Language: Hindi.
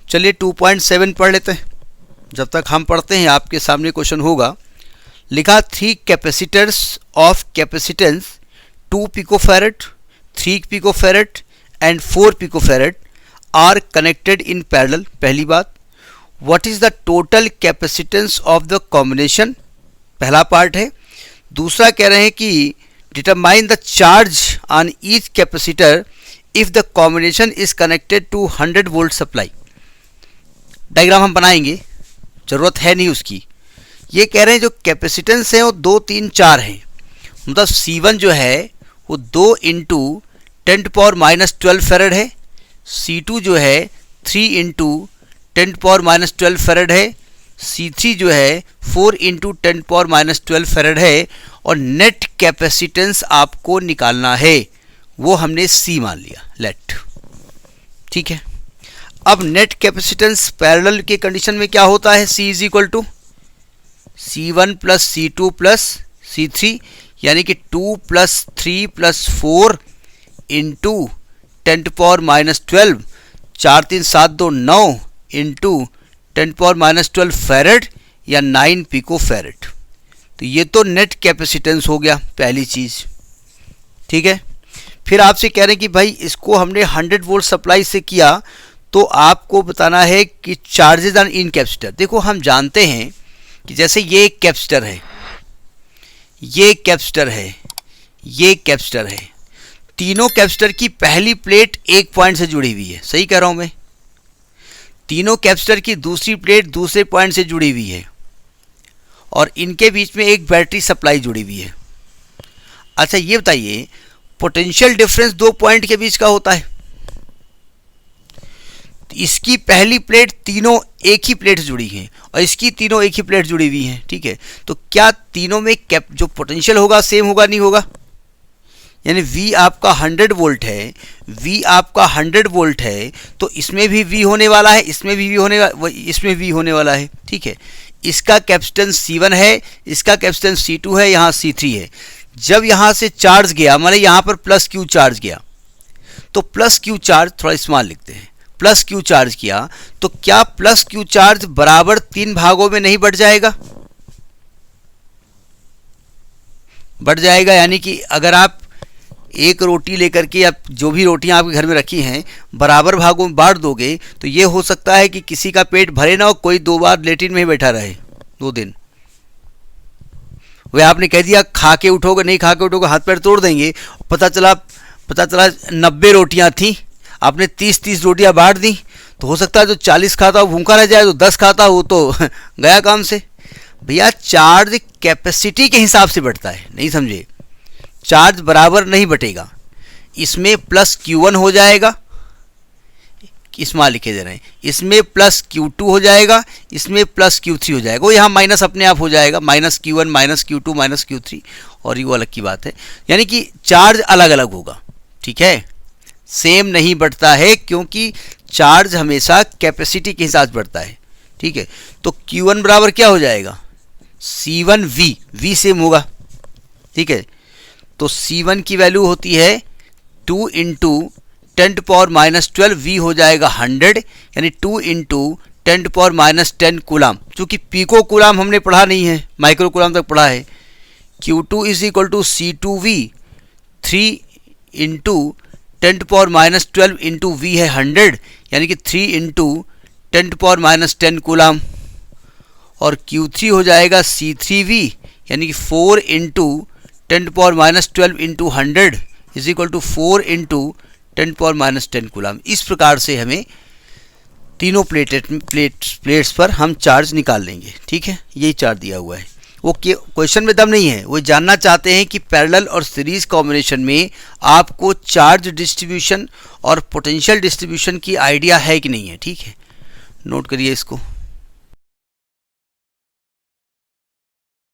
चलिए 2.7 पढ़ लेते हैं। जब तक हम पढ़ते हैं आपके सामने क्वेश्चन होगा। लिखा 3 capacitors of capacitance 2 picofarad, 3 picofarad and 4 picofarad are connected in parallel. पहली बात, what is the total capacitance of the combination, पहला पार्ट है। दूसरा कह रहे हैं कि determine the charge on each capacitor if the combination is connected to 100 volt supply. Diagram हम बनाएंगे, ज़रूरत है नहीं उसकी। ये कह रहे हैं जो कैपेसिटेंस है वो 2, 3, 4 हैं। मतलब C1 जो है वो 2 इंटू 10⁻12 फैरेड है। C2 जो है 3 इंटू 10⁻12 फैरेड है। C3 जो है 4 इंटू 10⁻12 फैरेड है। और नेट कैपेसिटेंस आपको निकालना है, वो हमने C मान लिया, लेट। ठीक है, अब नेट कैपेसिटेंस पैरेलल के कंडीशन में क्या होता है, C is equal to C1 plus C2 plus C3, यानी कि 2 plus 3 plus 4 into 10⁻12, 4 3 7 2 9 into 10⁻12 farad या 9 पिको फैरेड। तो ये तो नेट कैपेसिटेंस हो गया पहली चीज़। ठीक है, फिर आपसे कह रहे हैं कि भाई इसको हमने 100 वोल्ट सप्लाई से किया, तो आपको बताना है कि चार्जेज ऑन इन कैपेसिटर। देखो हम जानते हैं कि जैसे ये एक कैपेसिटर है, ये कैपेसिटर है, ये कैपेसिटर है, तीनों कैपेसिटर की पहली प्लेट एक पॉइंट से जुड़ी हुई है, सही कह रहा हूँ मैं। तीनों कैपेसिटर की दूसरी प्लेट दूसरे पॉइंट से जुड़ी हुई है और इनके बीच में एक बैटरी सप्लाई जुड़ी हुई है। अच्छा ये बताइए, पोटेंशियल डिफरेंस 2 पॉइंट के बीच का होता है। इसकी पहली प्लेट तीनों एक ही प्लेट से जुड़ी हैं और इसकी तीनों एक ही प्लेट जुड़ी हुई हैं। ठीक है, तो क्या तीनों में जो पोटेंशियल होगा सेम होगा, नहीं होगा? यानी V आपका 100 वोल्ट है, V आपका 100 वोल्ट है, तो इसमें भी V होने वाला है, इसमें भी V होने वाला, इसमें V होने वाला है। ठीक है, इसका कैपेसिटेंस C1 है, इसका कैपेसिटेंस C2 है, यहाँ C3 है। जब यहाँ से चार्ज गया, माने यहाँ पर प्लस Q चार्ज गया, तो प्लस Q चार्ज, थोड़ा स्मॉल लिखते हैं, प्लस Q चार्ज किया, तो क्या प्लस Q चार्ज बराबर 3 भागों में नहीं बढ़ जाएगा? बढ़ जाएगा। यानी कि अगर आप एक रोटी लेकर के, या जो भी रोटियां आपके घर में रखी हैं, बराबर भागों में बांट दोगे, तो ये हो सकता है कि किसी का पेट भरे ना हो, कोई 2 बार लेटिन में ही बैठा रहे 2 दिन। वह आपने कह दिया खा के उठोगे, नहीं खा के उठोगे, हाथ पैर तोड़ देंगे। पता चला 90 रोटियां थी, आपने 30 रोटियां बांट दी, तो हो सकता है जो 40 खाता हो भूखा रह जाए, तो 10 खाता हो तो गया काम से। भैया चार्ज कैपेसिटी के हिसाब से बढ़ता है, नहीं समझे? चार्ज बराबर नहीं बटेगा। इसमें प्लस Q1 हो जाएगा, इसमें लिखे दे रहे हैं, इसमें प्लस Q2 हो जाएगा, इसमें प्लस Q3 हो जाएगा। वो यहाँ माइनस अपने आप हो जाएगा, minus Q1 minus Q2 minus Q3, और ये वो अलग की बात है। यानी कि चार्ज अलग अलग होगा। ठीक है, सेम नहीं बढ़ता है, क्योंकि चार्ज हमेशा कैपेसिटी के हिसाब से बढ़ता है। ठीक है, तो Q1 बराबर क्या हो जाएगा, C1V, V सेम होगा। ठीक है, तो C1 की वैल्यू होती है 2 इंटू 10⁻12, V हो जाएगा 100, यानी 2 इंटू 10⁻10 कूलाम। चूँकि पिको कूलाम हमने पढ़ा नहीं है, माइक्रो कूलाम तक पढ़ा है। Q2 is equal to C2V, 3 into 10⁻12 into V है 100, यानी कि 3 इंटू 10⁻10 कूलाम। और Q3 हो जाएगा C3V, यानी कि 4 into 10⁻12 into 100 is equal to 4 into 10⁻10 coulomb. इस प्रकार से हमें तीनों प्लेट्स पर हम चार्ज निकाल लेंगे। ठीक है, यही चार्ज दिया हुआ है। वो क्वेश्चन में दम नहीं है, वो जानना चाहते हैं कि पैरेलल और सीरीज कॉम्बिनेशन में आपको चार्ज डिस्ट्रीब्यूशन और पोटेंशियल डिस्ट्रीब्यूशन की आइडिया है कि नहीं है। ठीक है, नोट करिए इसको।